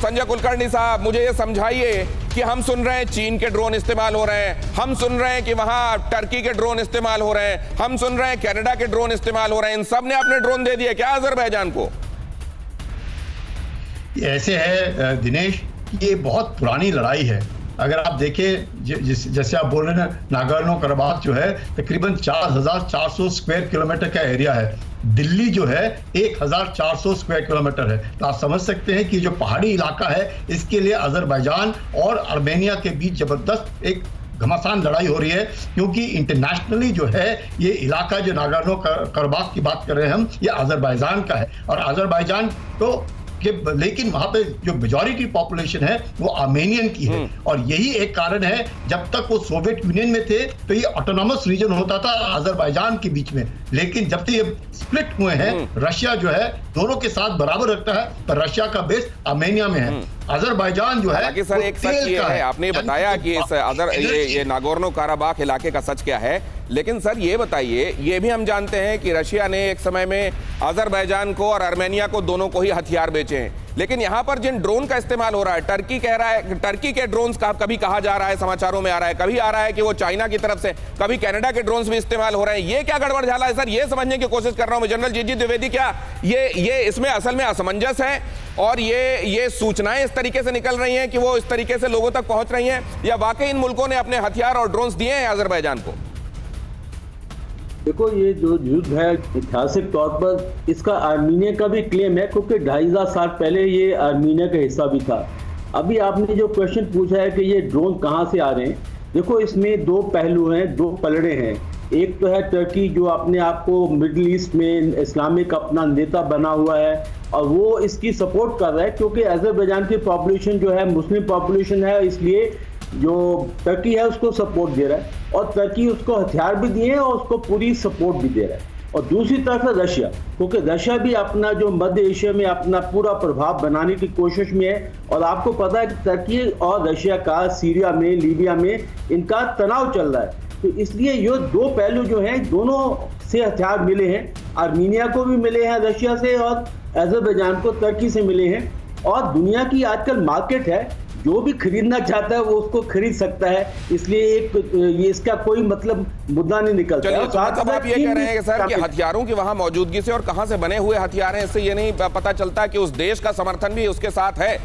संजय कुलकर्णी साहब, मुझे ये समझाइए कि हम सुन रहे हैं चीन के ड्रोन इस्तेमाल हो रहे हैं, हम सुन रहे हैं कि वहां टर्की के ड्रोन इस्तेमाल हो रहे हैं, हम सुन रहे हैं कनाडा के ड्रोन इस्तेमाल हो रहे हैं, इन सब ने अपने ड्रोन दे दिए क्या अजरबैजान को? ऐसे है दिनेश, ये बहुत पुरानी लड़ाई है। अगर आप देखें जैसे आप बोल रहे हैं नागोर्नो कराबाख जो है तकरीबन 4,400 स्क्वायर किलोमीटर का एरिया है। दिल्ली जो है 1,400 स्क्वायर किलोमीटर है। तो आप समझ सकते हैं कि जो पहाड़ी इलाका है इसके लिए अजरबैजान और आर्मेनिया के बीच जबरदस्त एक घमासान लड़ाई हो रही है, क्योंकि इंटरनेशनली जो है ये इलाका जो नागोर्नो कराबाख की बात कर रहे हैं हम, ये अजरबैजान का है। और अजरबैजान तो लेकिन वहां पे जो मेजॉरिटी पॉपुलेशन है वो आर्मेनियन की है। और यही एक कारण है, जब तक वो सोवियत यूनियन में थे तो ये ऑटोनॉमस रीजन होता था अजरबैजान के बीच में, लेकिन जब से ये स्प्लिट हुए हैं रशिया जो है दोनों के साथ बराबर रखता है, पर रशिया का बेस आर्मेनिया में है। अजरबैजान जो है सर एक सच ये है, आपने बताया कि इस ये नागोर्नो काराबाख इलाके का सच क्या है, लेकिन सर ये बताइए, ये भी हम जानते हैं कि रशिया ने एक समय में अजरबैजान को और आर्मेनिया को दोनों को ही हथियार बेचे हैं, लेकिन यहां पर जिन ड्रोन का इस्तेमाल हो रहा है, टर्की कह रहा है, टर्की के ड्रोन्स का कभी कहा जा रहा है, समाचारों में आ रहा है, कभी आ रहा है कि वो चाइना की तरफ से, कभी कनाडा के ड्रोन्स भी इस्तेमाल हो रहे हैं। ये क्या गड़बड़ झाला है सर? ये समझने की कोशिश कर रहा हूं मैं जनरल जीजी द्विवेदी, क्या ये इसमें असल में असमंजस है और ये सूचनाएं इस तरीके से निकल रही हैं कि वो इस तरीके से लोगों तक पहुंच रही हैं, या वाकई इन मुल्कों ने अपने हथियार और ड्रोन्स दिए हैं अजरबैजान को? देखो, ये जो युद्ध है ऐतिहासिक तौर पर इसका आर्मीनिया का भी क्लेम है, क्योंकि 2,500 साल पहले ये आर्मीनिया का हिस्सा भी था। अभी आपने जो क्वेश्चन पूछा है कि ये ड्रोन कहाँ से आ रहे हैं, देखो इसमें दो पहलू हैं, दो पलड़े हैं। एक तो है टर्की जो अपने आप को मिडिल ईस्ट में इस्लामिक अपना नेता बना हुआ है और वो इसकी सपोर्ट कर रहा है, क्योंकि अजरबैजान की पॉपुलेशन जो है मुस्लिम पॉपुलेशन है, इसलिए जो टर्की है उसको सपोर्ट दे रहा है और टर्की उसको हथियार भी दिए हैं और उसको पूरी सपोर्ट भी दे रहा है। और दूसरी तरफ है रशिया, क्योंकि रशिया भी अपना जो मध्य एशिया में अपना पूरा प्रभाव बनाने की कोशिश में है। और आपको पता है कि टर्की और रशिया का सीरिया में, लीबिया में इनका तनाव चल रहा है, तो इसलिए ये दो पहलू जो हैं दोनों से हथियार मिले हैं। आर्मीनिया को भी मिले हैं रशिया से और अजरबैजान को टर्की से मिले हैं। और दुनिया की आजकल मार्केट है, जो भी खरीदना चाहता है वो उसको खरीद सकता है, इसलिए ये इसका कोई मतलब मुद्दा नहीं निकलता है। तो आप ये कह रहे हैं सर कि हथियारों की वहां मौजूदगी से और कहां से बने हुए हथियार हैं इससे ये नहीं पता चलता कि उस देश का समर्थन भी उसके साथ है।